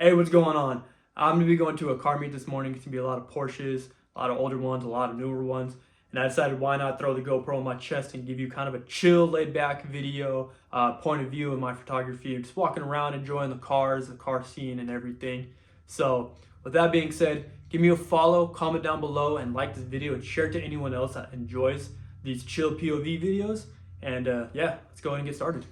Hey, what's going on? I'm going to be going to a car meet this morning. It's going to be a lot of Porsches, a lot of older ones, a lot of newer ones. And I decided why not throw the GoPro on my chest and give you kind of a chill, laid back video, point of view of my photography. I'm just walking around, enjoying the cars, the car scene and everything. So with that being said, give me a follow, comment down below, and like this video and share it to anyone else that enjoys these chill POV videos. And yeah, let's go ahead and get started.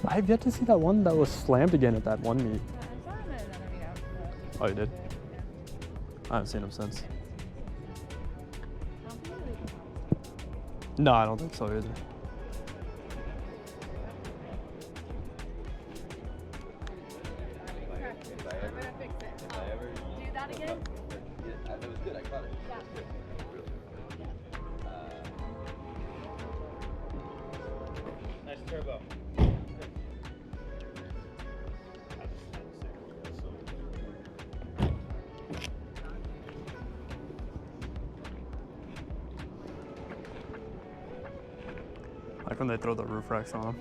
I've yet to see that one that was slammed again at that one meet. Oh, you did? I haven't seen him since. No, I don't think so either. Do that again? Yeah, that was good. I caught it. Nice turbo. Like when they throw the roof racks on them.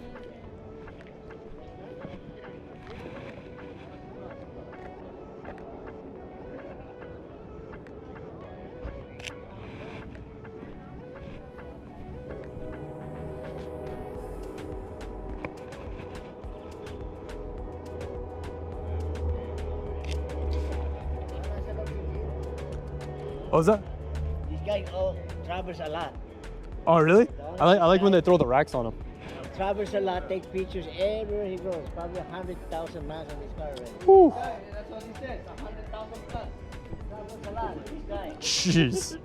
What was that? These guys all traverse a lot. Oh, really? I like when they throw the racks on them. Traverse a lot, take pictures everywhere he goes. Probably 100,000 miles on this car already. Whew. That's what he says, 100,000 plus. Traverse a lot, this guy. Jeez.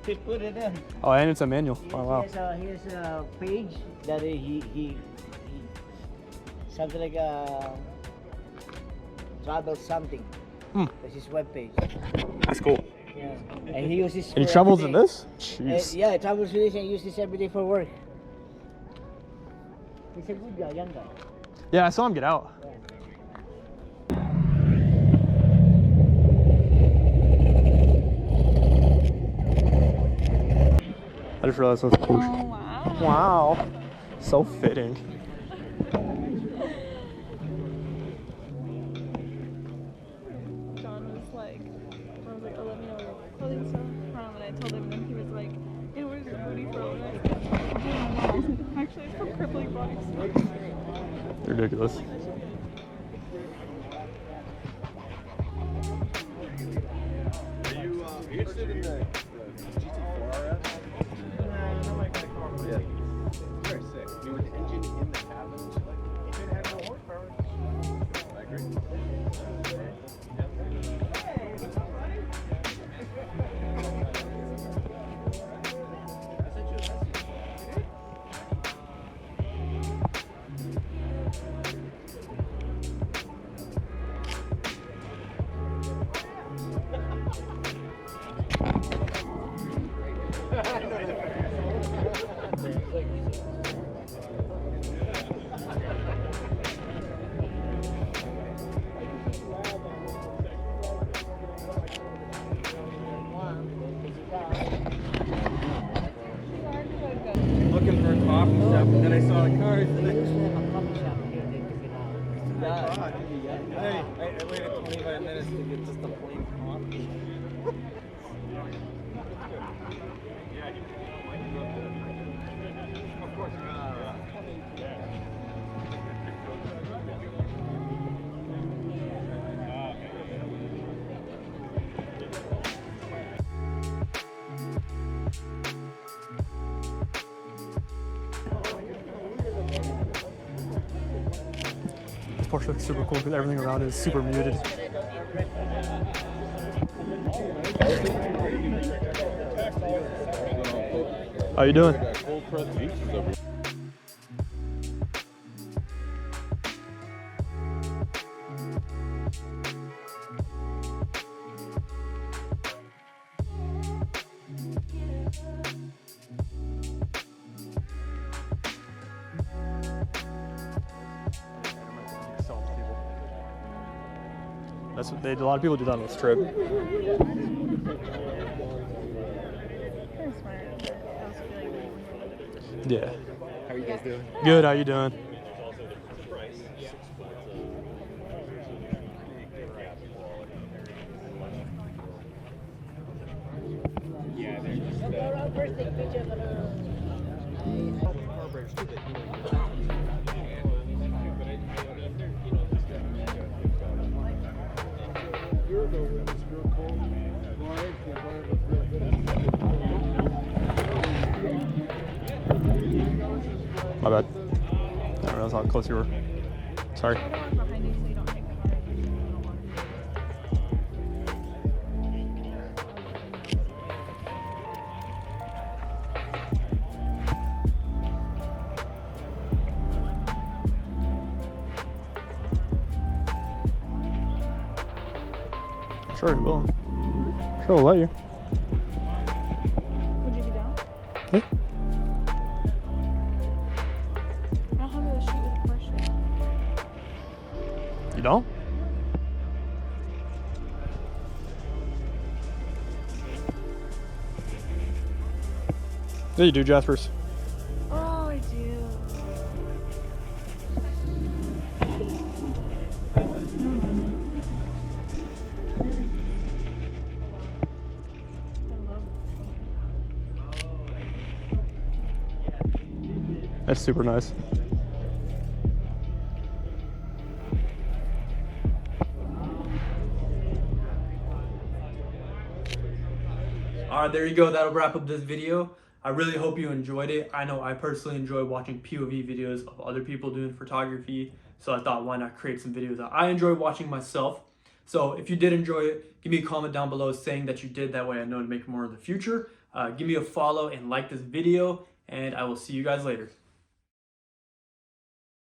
He put it in. Oh, and it's a manual. Oh, wow. He has a page that he something like travel something. That's his webpage. That's cool. Yeah. And he uses. And he travels in this? Jeez. Yeah, he travels with this and uses this every day for work. He's a good guy, young guy. Yeah, I saw him get out. I just realized that's cool. Oh, wow. Wow. So fitting. John was like, I was like, oh, let me know where your clothing stuff from. And I told him, and he was like, hey, where's your booty from? And I said, actually, it's from Crippling Body Store. Ridiculous. Are you interested in the GT4 RS? Yeah. Very sick. I mean, with the engine in the cabin, like, it had no horsepower. I agree. Looking for a coffee shop, and then I saw the cars. They used to have a coffee shop here, they took it out. Hey, I waited 25 minutes to get just a plain coffee. Porsche looks super cool because everything around it is super muted. How you doing? That's what they. A lot of people do that on this trip. Very smart. I also feel like they Yeah. How are you guys doing? Good. How you doing? Yeah, they're just First take picture for My bad. I don't realize how close you were. Sorry. I don't want behind you so you don't hit cars. Sure, we will. Sure, we'll let you. Would you be down? Yeah. I don't have a sheet with a Porsche. You don't? Yeah, you do, Jaspers. Oh, I do. That's super nice. All right, there you go. That'll wrap up this video. I really hope you enjoyed it. I know I personally enjoy watching POV videos of other people doing photography, so I thought why not create some videos that I enjoy watching myself. So if you did enjoy it, give me a comment down below saying that you did. That way I know to make more in the future. Give me a follow and like this video, and I will see you guys later.